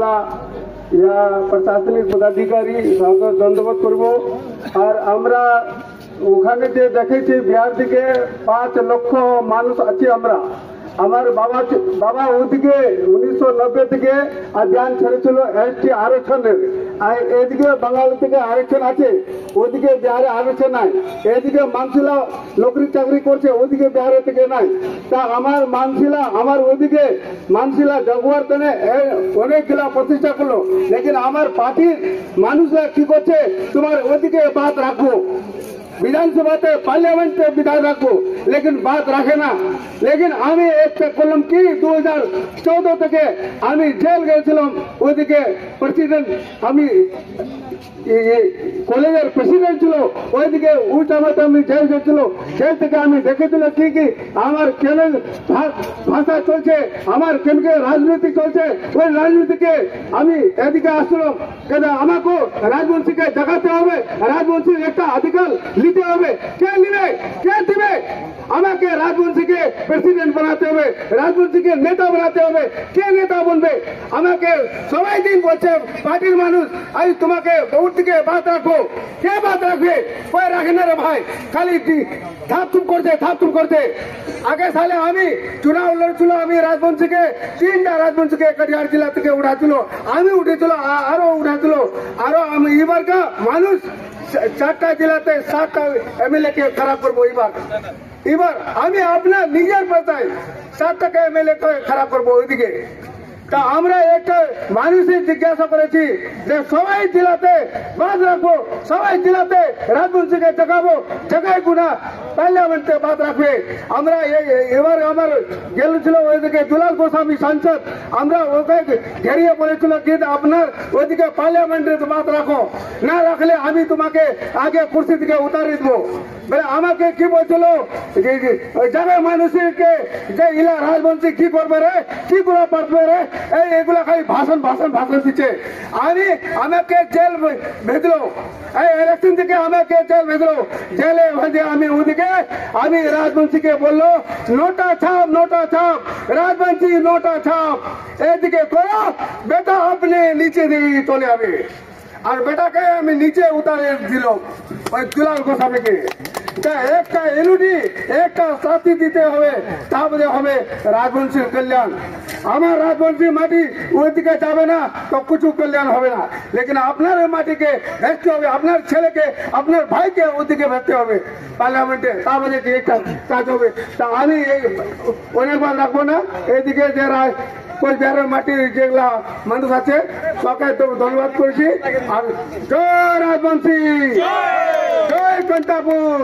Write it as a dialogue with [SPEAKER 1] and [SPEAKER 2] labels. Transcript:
[SPEAKER 1] वाला या प्रशासनिक पदाधिकारी दंडवत करब और আমরা ওখানে যে দেখেছি বিহার থেকে 5 লক্ষ মানুষ আছে আমরা আমার বাবা ওদিকে 1990 থেকে অভিযান ছেড়েছিল এসটি আরক্ষণের আর এদিকে বাঙালি থেকে আরক্ষণ আছে ওদিকে বিহারে আরক্ষণ নাই এদিকে মানসিলা নকরি চাকরি করছে ওদিকে বিহারে থেকে নাই তা আমার মানসিলা আমার ওদিকে মানসিলা জগওয়ার তেনে অনেকগুলা প্রতিষ্ঠা করলো লেকিন আমার পার্টির মানুষরা কি করছে তোমার ওদিকে বাত রাখবো विधानसभा पार्लियामेंट विधायक रखो लेकिन बात रखे ना लेकिन हमें एक करलम कि 2014 থেকে আমি জেল গেছিলাম ওদিকে প্রেসিডেন্ট আমি কলেজের প্রেসিডেন্ট ছিল ওইদিকে ওই টাইমে আমি জেল গেছিল জেল থেকে আমি দেখেছিল কি আমার কেন ভাষা চলছে আমার কেনকে রাজনীতি চলছে ওই রাজনীতিকে আমি এদিকে আসলাম কেন আমাকে রাজবংশীকে জাগাতে হবে রাজবংশীর একটা অধিকার নিতে হবে কে নিবে কে দিবে আমাকে রাজবংশীকে প্রেসিডেন্ট বানাতে হবে রাজবংশীকে নেতা বানাতে হবে কে নেতা বলবে আমাকে সবাই দিন বলছে পার্টির মানুষ আমি তোমাকে বহুত দিকে বাত রাখো কে বাত রাখবে কই রাখে না রে ভাই খালি থাপথুপ করছে আগে সালে আমি চুনাव লড়ছিল আমি রাজবংশীকে 3টা রাজবংশীকে কটিহার জেলা থেকে উঠাছিল আমি উঠেছিল আরো উঠাছিল আরো আমি এবার মানুষ 4টা জেলাতে 7টা এমএলএ কে খারাপ করবো এবার আমি আপনার নিজের পাতায় 7টাকে এমএলএ কে খারাপ করবো ওইদিকে তা আমরা একটা মানুষের জিজ্ঞাসা করেছি যে সবাই জেলাতে বাদ রাখবো সবাই জেলাতে রাজবংশীকে জাগাবো জায়গায় গুনা পার্লামেন্টে বাদ রাখবে আমরা এবার আমার গেছিল ওইদিকে দুলাল গোস্বামী সাংসদ আমরা ওকে ঘেরিয়ে বলেছিল কি আপনার ওইদিকে পার্লামেন্টে বাদ রাখো না রাখলে আমি তোমাকে আগে কুর্সি থেকে উতারে দেবো বলে আমাকে কি বলছিল জায়গায় মানুষকে যে ইলা রাজবংশী কি করবে রে কি করে পারবে রে এগুলা খালি ভাষণ দিচ্ছে আমাকে জেল ভেজলো এই ইলেকশন থেকে আমাকে জেল ভেজলো জেলে ভেজে আমি ওদিকে আমি রাজবংশীকে বললো নোটা ছাপ রাজবংশী নোটা ছাপ এদিকে করো বেটা আপনি নিচে দিয়ে চলে যাবে আর বেটাকে আমি নিচে উতারে দিল ওই দুলাল গোস্বামীকে একটা এলুডি একটা সাথী দিতে হবে তারপরে হবে রাজবংশীর কল্যাণ আমার রাজবংশী মাটি ওইদিকে যাবে না তো কিছু কল্যাণ হবে না লেকিন আপনার মাটিকে ভেজতে হবে আপনার ছেলেকে আপনার ভাইকে ওইদিকে ভেজতে হবে পার্লামেন্টে তারপরে একটা কাজ হবে তা আমি অনেকবার রাখবো না এইদিকে যে কোচবিহারের মাটির যেগুলা মানুষ আছে সবাই তো ধন্যবাদ করেছি আর জয় রাজবংশী জয় ঘণ্টাপুর